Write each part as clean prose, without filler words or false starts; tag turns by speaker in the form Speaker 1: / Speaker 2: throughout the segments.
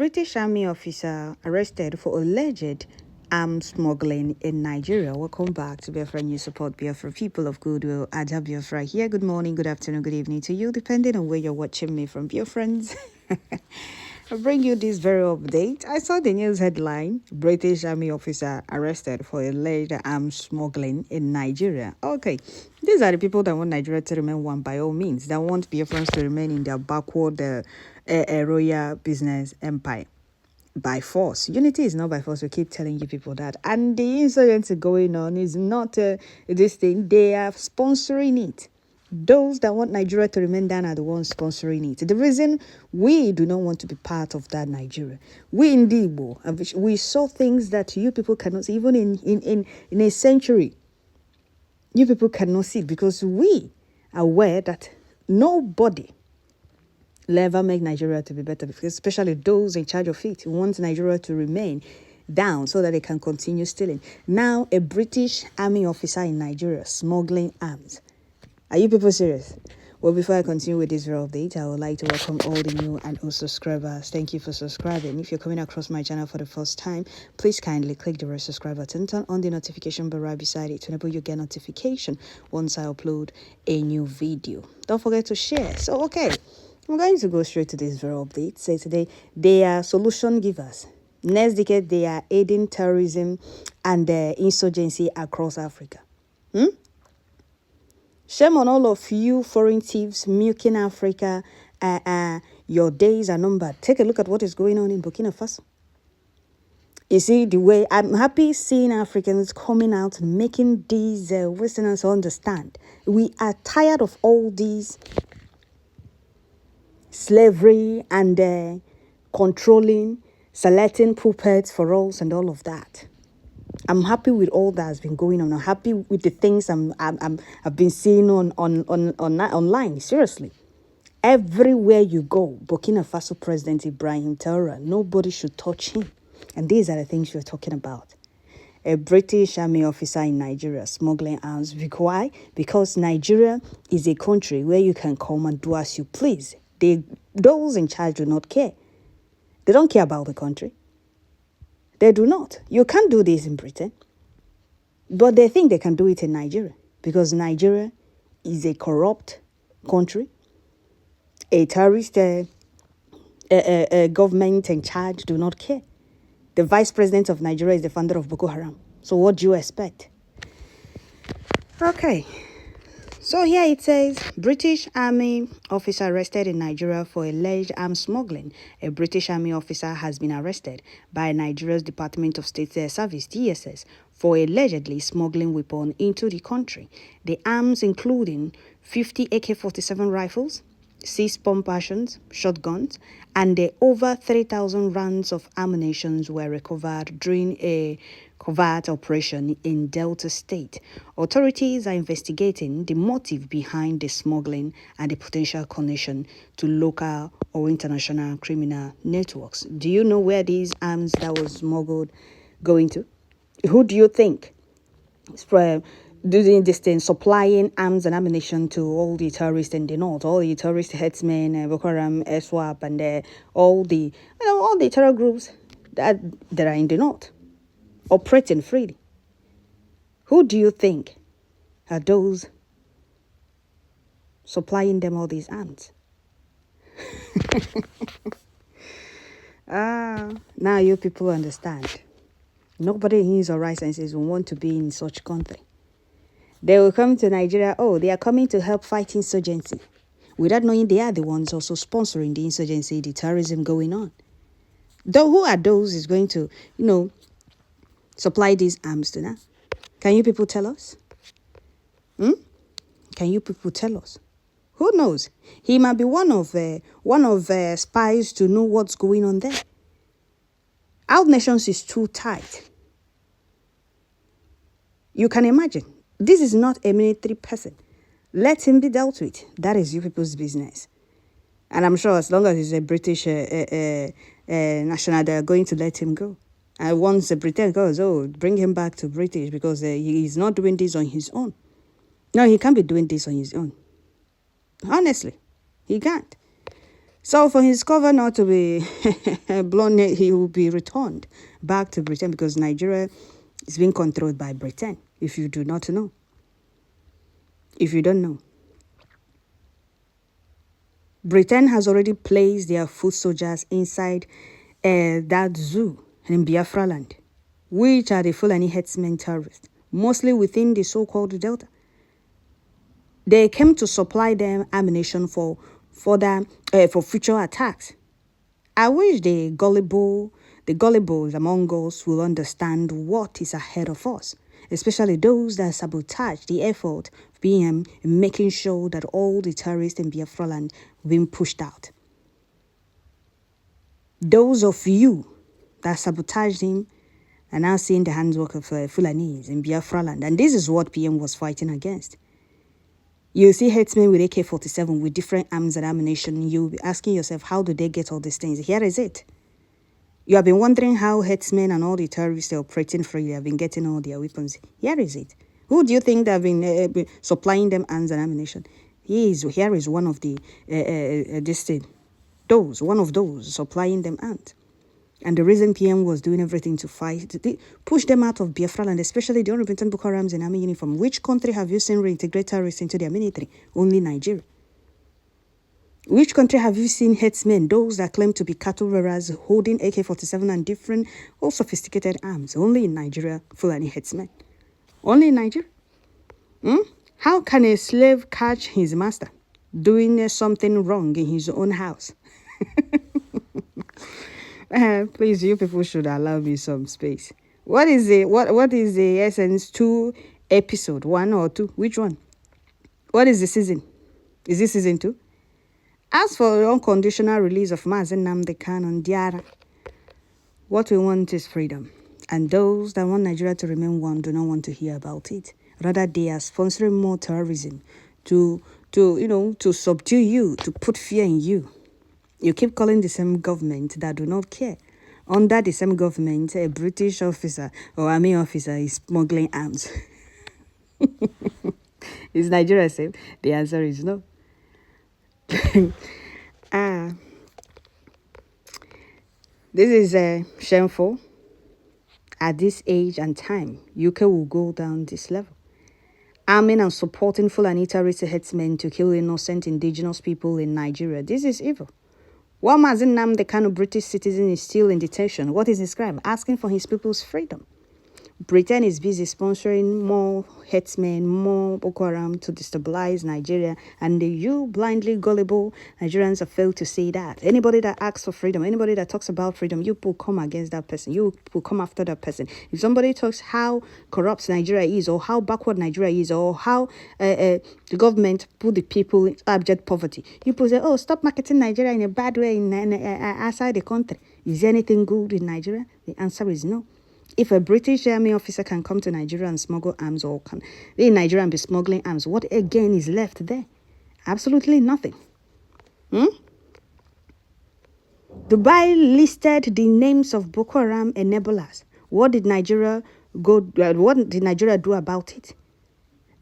Speaker 1: British Army officer arrested for alleged arms smuggling in Nigeria. Welcome back to Biafra News Support Biafra. People of goodwill, Aja Biafra here. Good morning, good afternoon, good evening to you, depending on where you're watching me from, your friends. I bring you this very update. I saw the news headline: British Army officer arrested for alleged arms smuggling in Nigeria. Okay, these are the people that want Nigeria to remain one by all means, that want Biafrans to remain in their backward royal business empire by force. Unity is not by force. We keep telling you people that. And the insurgency going on is not this thing. They are sponsoring it. Those that want Nigeria to remain down are the ones sponsoring it. The reason we do not want to be part of that Nigeria, we in the Igbo, we saw things that you people cannot see, even in a century. You people cannot see it because we are aware that nobody will ever make Nigeria to be better, because especially those in charge of it want Nigeria to remain down so that they can continue stealing. Now, a British Army officer in Nigeria smuggling arms. Are you people serious? Well, before I continue with this video update, I would like to welcome all the new and old subscribers. Thank you for subscribing. If you're coming across my channel for the first time, please kindly click the red subscribe button, turn on the notification bell right beside it to enable you get notification once I upload a new video. Don't forget to share. So, okay, I'm going to go straight to this video update. Say today, they are solution givers. Next decade, they are aiding terrorism and insurgency across Africa. Shame on all of you foreign thieves milking Africa. Your days are numbered. Take a look at what is going on in Burkina Faso. You see, the way I'm happy seeing Africans coming out and making these Westerners understand. We are tired of all these slavery and controlling, selecting puppets for us and all of that. I'm happy with all that has been going on. I'm happy with the things I've been seeing online. Seriously, everywhere you go, Burkina Faso President Ibrahim Traoré, nobody should touch him. And these are the things you're talking about. A British Army officer in Nigeria smuggling arms. Why? Because Nigeria is a country where you can come and do as you please. Those in charge do not care. They don't care about the country. They do not. You can't do this in Britain. But they think they can do it in Nigeria, because Nigeria is a corrupt country. A terrorist government in charge do not care. The vice president of Nigeria is the founder of Boko Haram. So what do you expect? Okay. So here it says, British Army officer arrested in Nigeria for alleged arms smuggling. A British Army officer has been arrested by Nigeria's Department of State Service, DSS, for allegedly smuggling weapons into the country. The arms, including 50 AK-47 rifles, 6 pump actions, shotguns, and over 3,000 rounds of ammunition were recovered during a covert operation in Delta State. Authorities are investigating the motive behind the smuggling and the potential connection to local or international criminal networks. Do you know where these arms that was smuggled going to? Who do you think doing this thing, supplying arms and ammunition to all the terrorists in the north, all the terrorist Herdsmen, Boko Haram, SWAP, and all the terror groups that are in the north, operating freely? Who do you think are those supplying them all these arms? Now you people understand. Nobody in his or right senses will want to be in such country. They will come to Nigeria. Oh, they are coming to help fight insurgency, without knowing they are the ones also sponsoring the insurgency, the terrorism going on. Though, who are those is going to, supply these arms to now? Can you people tell us? Can you people tell us? Who knows? He might be one of spies to know what's going on there. Our nations is too tight. You can imagine. This is not a military person. Let him be dealt with. That is you people's business. And I'm sure as long as he's a British national, they're going to let him go. And once the Britain goes, bring him back to British, because he's not doing this on his own. No, he can't be doing this on his own. Honestly, he can't. So for his cover not to be blown, he will be returned back to Britain because Nigeria is being controlled by Britain, if you do not know. If you don't know. Britain has already placed their foot soldiers inside that zoo in Biafra land, which are the Fulani herdsmen terrorists, mostly within the so-called Delta. They came to supply them ammunition for future attacks. I wish the gullibles among us will understand what is ahead of us, especially those that sabotage the effort of BM in making sure that all the terrorists in Biafra land are being pushed out. Those of you that sabotaged him are now seeing the handwork of Fulanese in Biafra land, and this is what PM was fighting against. You see herdsmen with AK-47 with different arms and ammunition. You'll be asking yourself, how do they get all these things? Here is it. You have been wondering how herdsmen and all the terrorists are operating freely have been getting all their weapons. Here is it. Who do you think that have been supplying them arms and ammunition? Here is one of the one of those supplying them arms. And the reason PM was doing everything to fight, push them out of Biafra land, especially the unrepentant Boko Harams in army uniform. Which country have you seen reintegrate terrorists into their military? Only Nigeria. Which country have you seen herdsmen, those that claim to be cattle bearers, holding AK-47 and different, all sophisticated arms? Only in Nigeria, Fulani herdsmen. Only in Nigeria. How can a slave catch his master doing something wrong in his own house? Please, you people should allow me some space. What is the Essence 2 episode 1 or 2? Which one? What is the season? Is this season 2? As for the unconditional release of Mazen Nnamdi Kanu and Diara, what we want is freedom. And those that want Nigeria to remain one do not want to hear about it. Rather, they are sponsoring more terrorism to subdue you, to put fear in you. You keep calling the same government that do not care. Under the same government, a British officer or army officer is smuggling arms. Is Nigeria safe? The answer is no. This is shameful. At this age and time, UK will go down this level. Arming and supporting Fulani terrorist herdsmen to kill innocent indigenous people in Nigeria. This is evil. While Mazen Nnamdi Kanu, British citizen, is still in detention, what is his crime? Asking for his people's freedom. Britain is busy sponsoring more herdsmen, more Boko Haram to destabilize Nigeria, and you blindly gullible Nigerians have failed to see that. Anybody that asks for freedom, anybody that talks about freedom, you will come against that person. You will come after that person. If somebody talks how corrupt Nigeria is, or how backward Nigeria is, or how the government put the people in abject poverty, you will say, oh, stop marketing Nigeria in a bad way outside the country. Is there anything good in Nigeria? The answer is no. If a British army officer can come to Nigeria and smuggle arms, or can be in Nigeria and be smuggling arms, what again is left there? Absolutely nothing. Dubai listed the names of Boko Haram enablers. What did Nigeria do about it?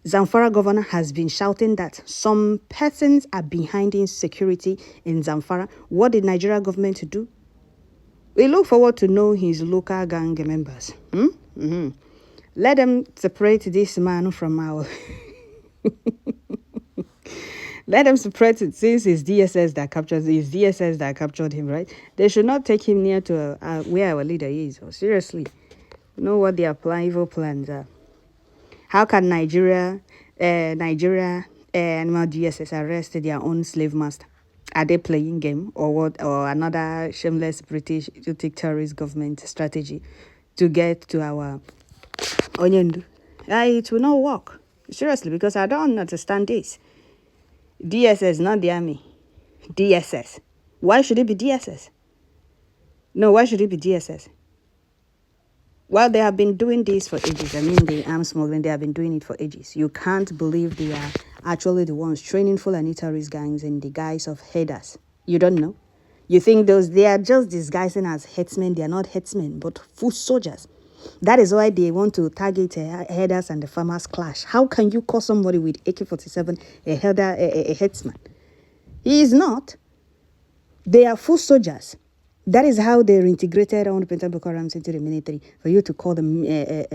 Speaker 1: Zamfara governor has been shouting that some persons are behind insecurity in Zamfara. What did Nigeria government do? We look forward to know his local gang members. Let them separate this man from our... Let them separate it, since it's DSS that captured him, right? They should not take him near to where our leader is. Oh, seriously. You know what their evil plans are. How can Nigeria and DSS arrest their own slave master? Are they playing game, or what? Or another shameless British terrorist government strategy to get to our onion? It will not work. Seriously, because I don't understand this. DSS, not the army. DSS. Why should it be DSS? No, why should it be DSS? Well, they have been doing this for ages. I mean, the arms smuggling, they have been doing it for ages. You can't believe they are actually the ones training Fulani terrorist gangs in the guise of headers. You don't know? You think they are just disguising as herdsmen. They are not herdsmen, but foot soldiers. That is why they want to target headers and the farmers clash. How can you call somebody with AK-47 a herdsman? He is not. They are full soldiers. That is how they reintegrated all the Boko Harams into the military, for you to call them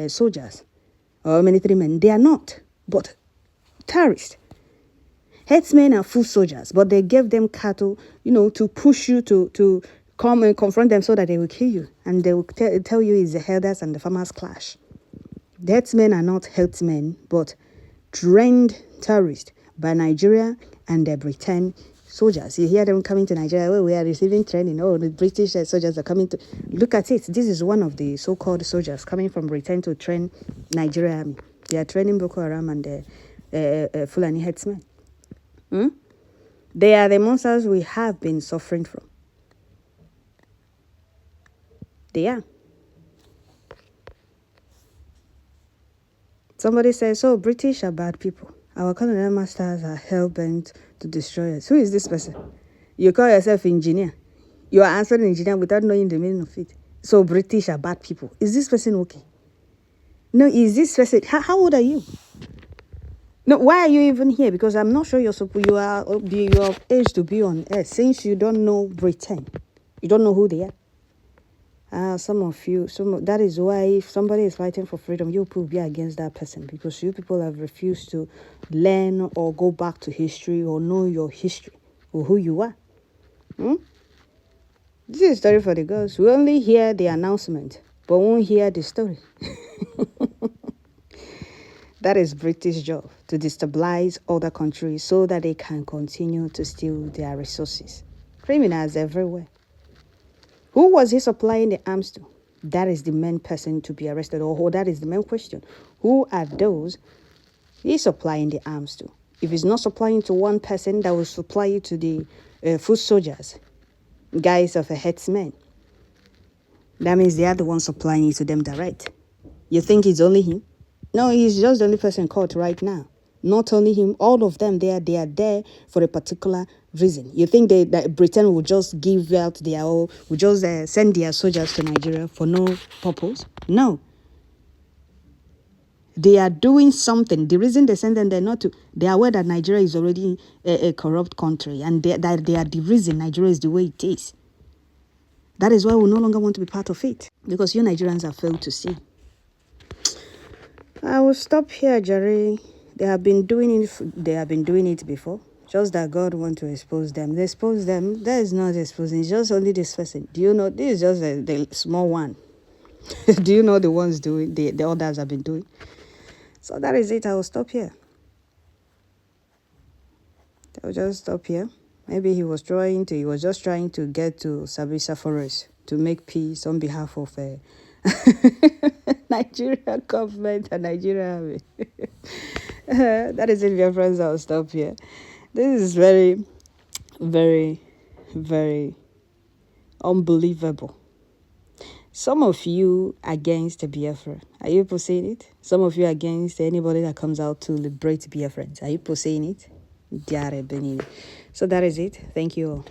Speaker 1: soldiers or military men. They are not, but terrorists. Herdsmen are full soldiers, but they gave them cattle, to push you to come and confront them so that they will kill you. And they will tell you it's the herders and the farmers clash. The herdsmen are not herdsmen, but trained terrorists by Nigeria and the Britain soldiers. You hear them coming to Nigeria, we are receiving training. Oh, the British soldiers are coming to... Look at it. This is one of the so-called soldiers coming from Britain to train Nigeria army. They are training Boko Haram and the Fulani herdsmen. They are the monsters we have been suffering from. They are. Somebody says, so British are bad people. Our colonial masters are hell-bent to destroy us. Who is this person? You call yourself engineer. You are answering engineer without knowing the meaning of it. So British are bad people. Is this person okay? No, is this person... How old are you? No, why are you even here? Because I'm not sure you are of age to be on earth. Since you don't know Britain, you don't know who they are. That is why if somebody is fighting for freedom, you will be against that person, because you people have refused to learn or go back to history or know your history or who you are. This is a story for the girls. We only hear the announcement, but won't hear the story. That is British job, to destabilize other countries so that they can continue to steal their resources. Criminals everywhere. Who was he supplying the arms to? That is the main person to be arrested, or that is the main question. Who are those he's supplying the arms to? If he's not supplying to one person, that will supply it to the foot soldiers, guys of a herdsman. That means they are the ones supplying it to them direct. You think it's only him? No, he's just the only person caught right now. Not only him, all of them, they are there for a particular reason. You think that Britain will just give out will just send their soldiers to Nigeria for no purpose? No. They are doing something. The reason they send them there they are aware that Nigeria is already a corrupt country, and they are the reason Nigeria is the way it is. That is why we no longer want to be part of it, because you Nigerians have failed to see. I will stop here, Jerry. They have been doing it before. Just that God wants to expose them. They expose them. That is not exposing. It's just only this person. Do you know? This is just the small one. Do you know the ones doing the others have been doing? So that is it. I will stop here. I will just stop here. Maybe he was just trying to get to Sabisa Forest to make peace on behalf of Nigeria government and Nigeria army. That is it, dear friends. I'll stop here. This is very, very, very unbelievable. Some of you against Biafra. Are you saying it? Some of you against anybody that comes out to liberate Biafrans. Are you saying it? So that is it. Thank you all.